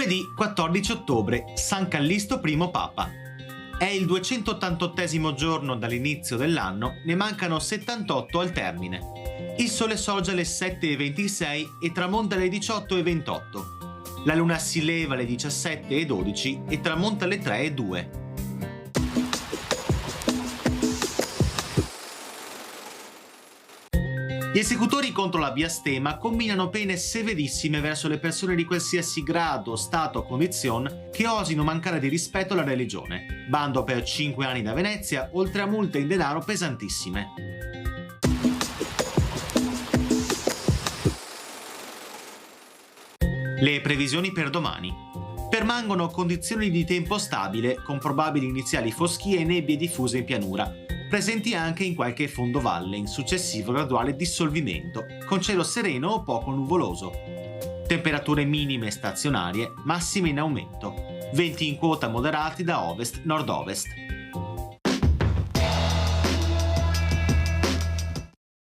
Lunedì 14 ottobre, San Callisto I Papa. È il 288° giorno dall'inizio dell'anno, ne mancano 78 al termine. Il sole sorge alle 7:26 e tramonta alle 18:28. La luna si leva alle 17:12 e tramonta alle 3:02. Gli esecutori contro la biastema combinano pene severissime verso le persone di qualsiasi grado, stato o condizione che osino mancare di rispetto alla religione. Bando per 5 anni da Venezia, oltre a multe in denaro pesantissime. Le previsioni per domani. Permangono condizioni di tempo stabile, con probabili iniziali foschie e nebbie diffuse in pianura, presenti anche in qualche fondovalle in successivo graduale dissolvimento, con cielo sereno o poco nuvoloso. Temperature minime stazionarie, massime in aumento. Venti in quota moderati da ovest-nord-ovest.